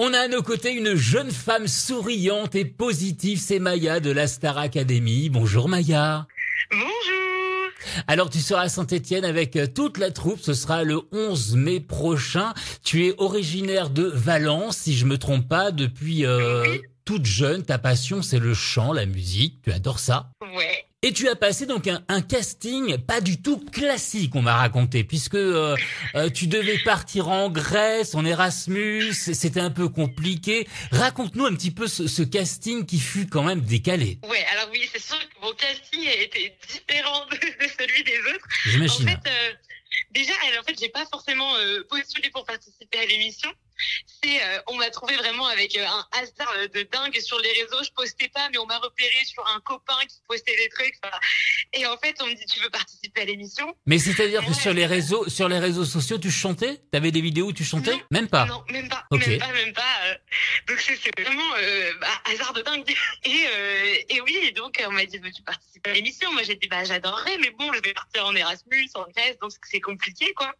On a à nos côtés une jeune femme souriante et positive, c'est Maya de la Star Academy. Bonjour Maya. Bonjour. Alors tu seras à Saint-Étienne avec toute la troupe, ce sera le 11 mai prochain. Tu es originaire de Valence, si je me trompe pas, depuis Oui. toute jeune. Ta passion c'est le chant, la musique, tu adores ça. Ouais. Et tu as passé donc un casting pas du tout classique, on m'a raconté, puisque tu devais partir en Grèce, en Erasmus, c'était un peu compliqué. Raconte-nous un petit peu ce casting qui fut quand même décalé. Ouais, alors oui, c'est sûr que mon casting était différent de celui des autres. J'imagine. En fait, déjà, j'ai pas forcément postulé pour participer à l'émission. On m'a trouvé vraiment avec un hasard de dingue sur les réseaux. Je postais pas, mais on m'a repéré sur un copain qui postait des trucs. Et en fait, on me dit, tu veux participer à l'émission? Mais c'est-à-dire que sur les réseaux sociaux, tu chantais? T'avais des vidéos où tu chantais? Non, même pas. Non, même pas. Ok. Même pas. Donc c'est vraiment hasard de dingue. Et oui, donc on m'a dit, veux-tu participer à l'émission? Moi j'ai dit, j'adorerais, mais bon, je vais partir en Erasmus, en Grèce, donc c'est compliqué, quoi.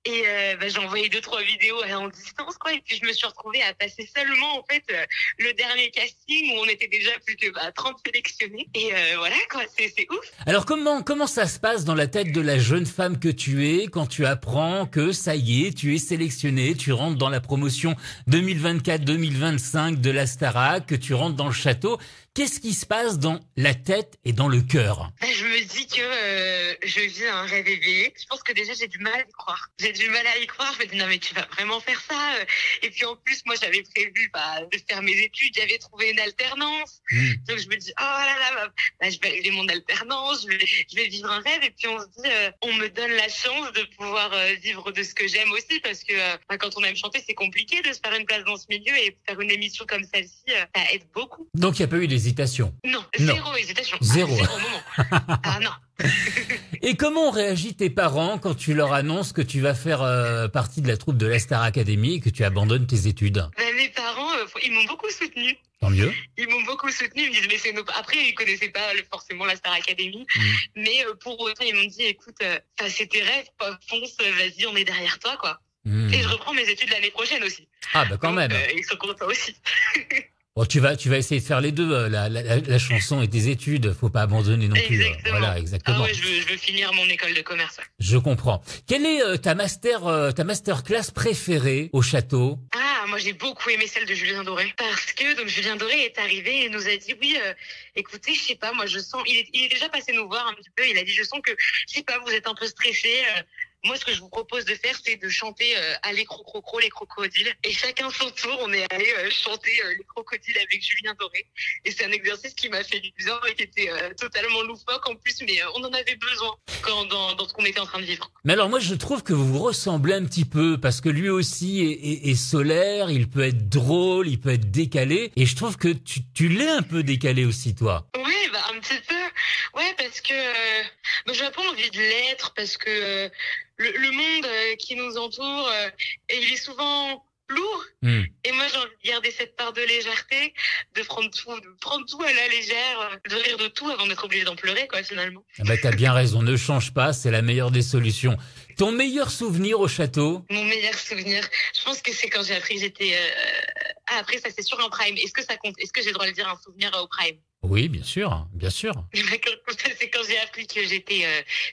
Et j'ai envoyé 2-3 vidéos en distance, quoi. Et puis je me suis retrouvée à passer seulement en fait le dernier casting où on était déjà plus que 30 sélectionnés. Et voilà, quoi, c'est ouf. Alors comment ça se passe dans la tête de la jeune femme que tu es quand tu apprends que ça y est, tu es sélectionnée, tu rentres dans la promotion 2024-2025 de la Starac, que tu rentres dans le château? Qu'est-ce qui se passe dans la tête et dans le cœur? Je me dis que je vis un rêve éveillé. Je pense que déjà j'ai du mal à y croire. J'ai du mal à y croire. Je me dis non mais tu vas vraiment faire ça. Et puis en plus moi j'avais prévu de faire mes études. J'avais trouvé une alternance. Donc je me dis oh là là, je vais aller mon alternance. Je vais vivre un rêve. Et puis on se dit on me donne la chance de pouvoir vivre de ce que j'aime aussi parce que quand on aime chanter c'est compliqué de se faire une place dans ce milieu et faire une émission comme celle-ci ça aide beaucoup. Donc il n'y a pas eu d'hésitation? Non, zéro hésitation. Zéro. Zéro moment. Ah non. Et comment ont réagi tes parents quand tu leur annonces que tu vas faire partie de la troupe de la Star Academy et que tu abandonnes tes études? Mes parents, ils m'ont beaucoup soutenu. Tant mieux. Ils m'ont beaucoup soutenu. Ils me disent, mais après, ils connaissaient pas forcément la Star Academy. Mais pour autant, ils m'ont dit, écoute, c'est tes rêves, fonce, vas-y, on est derrière toi, quoi. Et je reprends mes études l'année prochaine aussi. Ah, bah quand même. Ils sont contents aussi. Bon, tu vas essayer de faire les deux, la chanson et tes études. Faut pas abandonner non plus. Exactement. Voilà, exactement. Ah ouais, je veux finir mon école de commerce. Ouais. Je comprends. Quelle est ta masterclass préférée au château? Ah, moi j'ai beaucoup aimé celle de Julien Doré parce que donc Julien Doré est arrivé et nous a dit oui, écoutez, je sais pas, moi je sens, il est déjà passé nous voir un petit peu. Il a dit je sens que je sais pas, vous êtes un peu stressé. Moi, ce que je vous propose de faire, c'est de chanter Allez crocro, les crocodiles. Et chacun son tour, on est allé chanter les crocodiles avec Julien Doré. Et c'est un exercice qui m'a fait du bien et qui était totalement loufoque en plus, mais on en avait besoin dans ce qu'on était en train de vivre. Mais alors moi, je trouve que vous vous ressemblez un petit peu parce que lui aussi est solaire, il peut être drôle, il peut être décalé. Et je trouve que tu l'es un peu décalé aussi, toi. Oui, un petit peu. Ouais, parce que j'ai pas envie de l'être parce que le monde qui nous entoure, il est souvent lourd. Et moi, j'ai envie de garder cette part de légèreté, de prendre tout à la légère, de rire de tout avant d'être obligé d'en pleurer, quoi, finalement. Ah bah, t'as bien raison, ne change pas, c'est la meilleure des solutions. Ton meilleur souvenir au château? Mon meilleur souvenir, je pense que c'est quand j'ai appris que j'étais... après, ça, c'est sur un prime. Est-ce que ça compte? Est-ce que j'ai le droit de dire un souvenir au prime? Oui, bien sûr, bien sûr. C'est quand j'ai appris que j'étais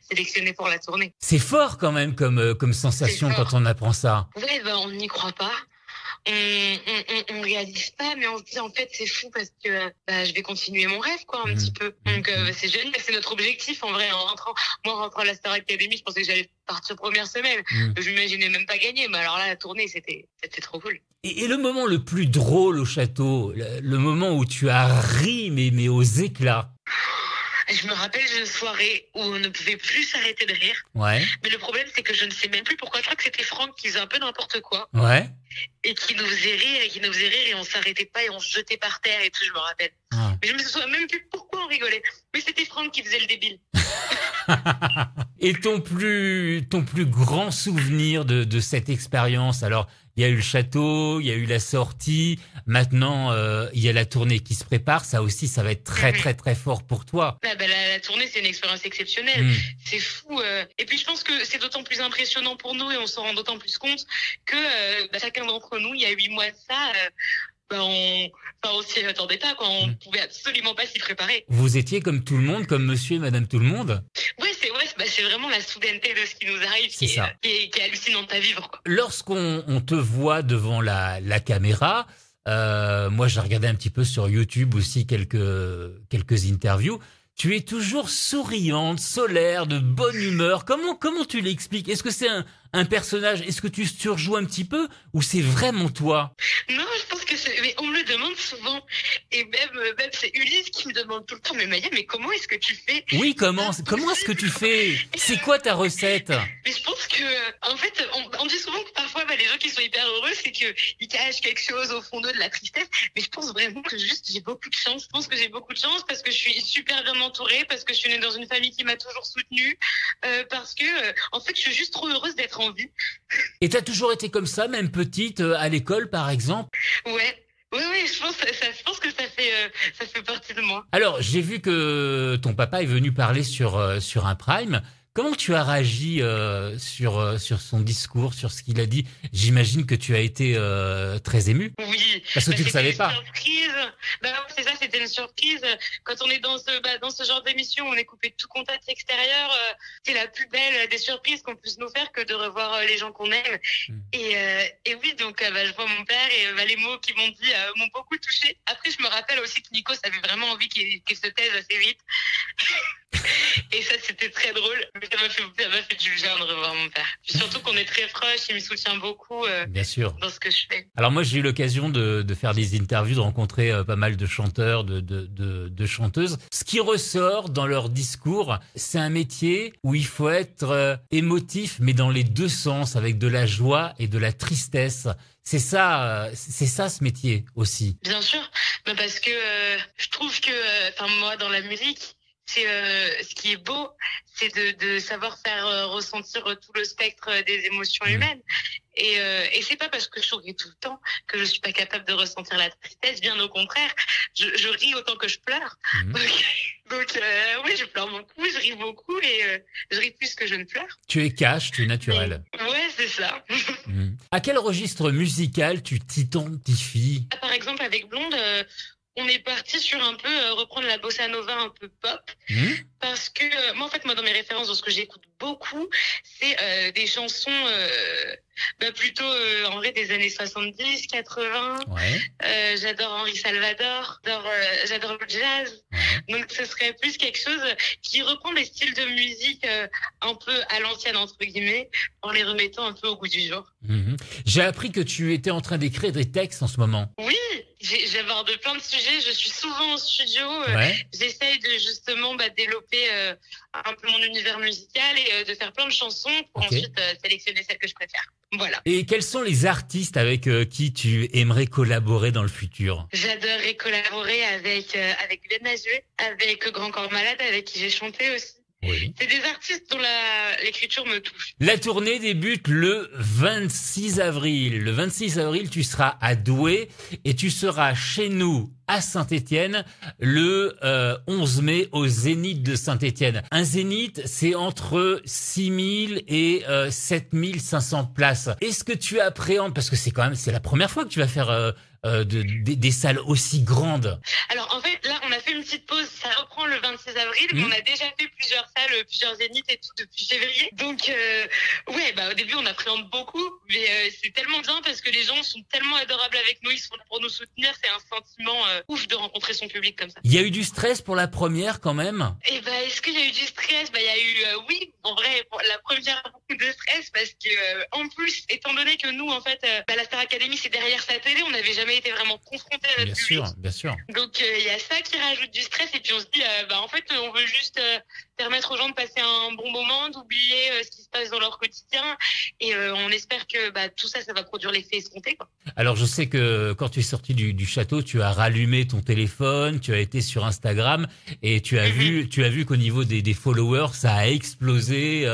sélectionnée pour la tournée. C'est fort quand même comme sensation quand on apprend ça. Ouais, on n'y croit pas. On réalise pas, mais on se dit en fait c'est fou parce que je vais continuer mon rêve, quoi, un petit peu. Donc c'est génial, c'est notre objectif en vrai. En rentrant à la Star Academy, je pensais que j'allais partir première semaine. Je m'imaginais même pas gagner, mais alors là la tournée c'était trop cool. Et le moment le plus drôle au château, le moment où tu as ri mais aux éclats? Je me rappelle d'une soirée où on ne pouvait plus s'arrêter de rire. Ouais. Mais le problème, c'est que je ne sais même plus pourquoi. Je crois que c'était Franck qui faisait un peu n'importe quoi. Ouais. Et qui nous faisait rire, et on s'arrêtait pas, et on se jetait par terre et tout, je me rappelle. Ah. Mais je me souviens même plus pourquoi on rigolait. Mais c'était Franck qui faisait le débile. Et ton plus grand souvenir de cette expérience? Alors, Il y a eu le château, il y a eu la sortie. Maintenant, il y a la tournée qui se prépare. Ça aussi, ça va être très, très, très fort pour toi. La tournée, c'est une expérience exceptionnelle. C'est fou. Et puis, je pense que c'est d'autant plus impressionnant pour nous et on s'en rend d'autant plus compte que chacun d'entre nous, il y a 8 mois de ça, on s'y attendait pas, quoi. On pouvait absolument pas s'y préparer. Vous étiez comme tout le monde, comme monsieur et madame tout le monde? C'est vraiment la soudaineté de ce qui nous arrive qui est hallucinante à vivre, quoi. Lorsqu'on te voit devant la caméra, moi j'ai regardé un petit peu sur YouTube aussi quelques interviews. Tu es toujours souriante, solaire, de bonne humeur. Comment tu l'expliques? Est-ce que c'est un personnage? Est-ce que tu surjoues un petit peu ou c'est vraiment toi? Non, je pense que mais on me le demande souvent. Et même c'est Ulysse qui me demande tout le temps, mais Maya, mais comment est-ce que tu fais? Oui, comment est-ce que tu fais? C'est quoi ta recette? Mais je pense que, en fait, on dit souvent que parfois, les gens qui sont hyper heureux, c'est qu'ils cachent quelque chose au fond d'eux, de la tristesse. Mais je pense vraiment que juste, j'ai beaucoup de chance. Je pense que j'ai beaucoup de chance parce que je suis super bien entourée, parce que je suis née dans une famille qui m'a toujours soutenue, parce que, en fait, je suis juste trop heureuse d'être en vie. Et t'as toujours été comme ça, même petite, à l'école, par exemple? Ouais. Oui, je pense que ça fait partie de moi. Alors, j'ai vu que ton papa est venu parler sur un Prime. Comment tu as réagi sur son discours, sur ce qu'il a dit? J'imagine que tu as été très ému. Oui. Parce que tu ne savais pas. Surprise. C'est ça, c'était une surprise. Quand on est dans ce genre d'émission, on est coupé de tout contact extérieur. C'est la plus belle des surprises qu'on puisse nous faire que de revoir les gens qu'on aime. Et oui, donc je vois mon père et les mots qu'ils m'ont dit m'ont beaucoup touchée. Après, je me rappelle aussi que Nikos avait vraiment envie qu'il se taise assez vite. Et ça, c'était très drôle. Mais ça m'a fait du bien de revoir mon père. Puis surtout qu'on est très proches, il me soutient beaucoup Bien sûr. dans ce que je fais. Alors moi, j'ai eu l'occasion de faire des interviews, de rencontrer pas mal de chanteurs, de chanteuses. Ce qui ressort dans leur discours, c'est un métier où il faut être émotif, mais dans les deux sens, avec de la joie et de la tristesse. C'est ça ce métier aussi. Bien sûr, parce que je trouve que, moi, dans la musique, c'est ce qui est beau, c'est de savoir faire ressentir tout le spectre des émotions humaines. Et c'est pas parce que je souris tout le temps que je suis pas capable de ressentir la tristesse. Bien au contraire, je ris autant que je pleure. Donc oui, je pleure beaucoup, je ris beaucoup et je ris plus que je ne pleure. Tu es cash, tu es naturel. Ouais, c'est ça. À quel registre musical tu t'identifies? Par exemple, avec Blonde, on est parti sur un peu reprendre la bossa nova un peu pop. Parce que moi, en fait, dans mes références, dans ce que j'écoute beaucoup, c'est des chansons plutôt en vrai des années 70, 80. J'adore Henri Salvador, j'adore le jazz. Donc ce serait plus quelque chose qui reprend les styles de musique un peu à l'ancienne entre guillemets, en les remettant un peu au goût du jour. J'ai appris que tu étais en train d'écrire des textes en ce moment. Oui, j'aborde plein de sujets. Je suis souvent en studio. J'essaye de justement développer un peu mon univers musical et de faire plein de chansons pour ensuite sélectionner celles que je préfère. Voilà. Et quels sont les artistes avec qui tu aimerais collaborer dans le futur? J'adorerais collaborer avec Ben Mazué, avec Grand Corps Malade, avec qui j'ai chanté aussi. Oui. C'est des artistes dont l'écriture me touche. La tournée débute le 26 avril. Le 26 avril, tu seras à Douai et tu seras chez nous à Saint-Étienne le 11 mai au Zénith de Saint-Étienne. Un Zénith, c'est entre 6000 et 7500 places. Est-ce que tu appréhendes, parce que c'est la première fois que tu vas faire des salles aussi grandes? Alors en fait, là, on a fait une petite pause. Ça reprend le 26 avril, mais on a déjà fait plusieurs salles, plusieurs zéniths et tout depuis février. Donc au début, on appréhende beaucoup, mais c'est tellement bien parce que les gens sont tellement adorables avec nous, ils sont là pour nous soutenir. C'est un sentiment ouf de rencontrer son public comme ça. Il y a eu du stress pour la première quand même? Est-ce qu'il y a eu du stress? Il y a eu oui, en vrai, pour la première, beaucoup de stress parce que en plus, étant donné que nous, en fait, la Star Academy, c'est derrière sa télé, on n'avait jamais été vraiment confrontés à notre public. Bien sûr. Donc il y a ça qui rajoute du stress et puis on se dit en fait on veut juste permettre aux gens de passer un bon moment, d'oublier ce qui se passe dans leur quotidien et on espère que tout ça va produire l'effet escompté, quoi. Alors je sais que quand tu es sorti du château, tu as rallumé ton téléphone, tu as été sur Instagram et tu as vu qu'au niveau des followers, ça a explosé,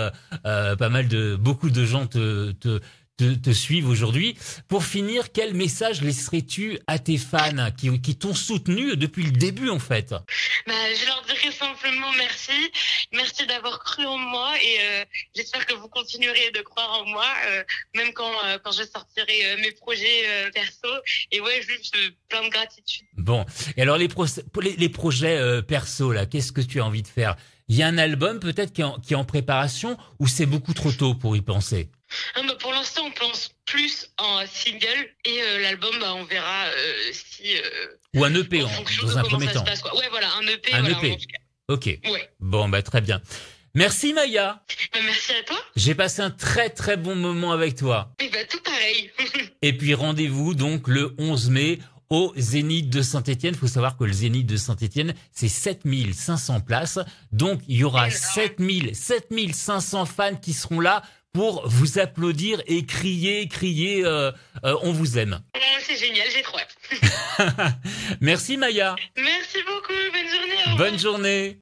beaucoup de gens te suivent aujourd'hui. Pour finir, quel message laisserais-tu à tes fans qui t'ont soutenu depuis le début en fait? Je leur dirais simplement merci. Merci d'avoir cru en moi et j'espère que vous continuerez de croire en moi, même quand je sortirai mes projets perso. Et ouais, juste plein de gratitude. Bon, et alors les projets perso là, qu'est-ce que tu as envie de faire? Il y a un album peut-être qui est en préparation ou c'est beaucoup trop tôt pour y penser? Pour l'instant, on pense plus en single et l'album, on verra si Ou un EP en fonction dans de un comment premier ça temps. se passe, quoi. Ouais, voilà, un EP. Un Voilà, EP. en tout cas. Ok. Ouais. Bon, très bien. Merci Maya. Merci à toi. J'ai passé un très très bon moment avec toi. Et tout pareil. Et puis rendez-vous donc le 11 mai au Zénith de Saint-Étienne. Il faut savoir que le Zénith de Saint-Étienne, c'est 7500 places. Donc, il y aura 7500 fans qui seront là pour vous applaudir et crier, on vous aime. C'est génial, j'ai trop hâte. Merci Maya. Merci beaucoup, bonne journée. Au revoir. Bonne journée.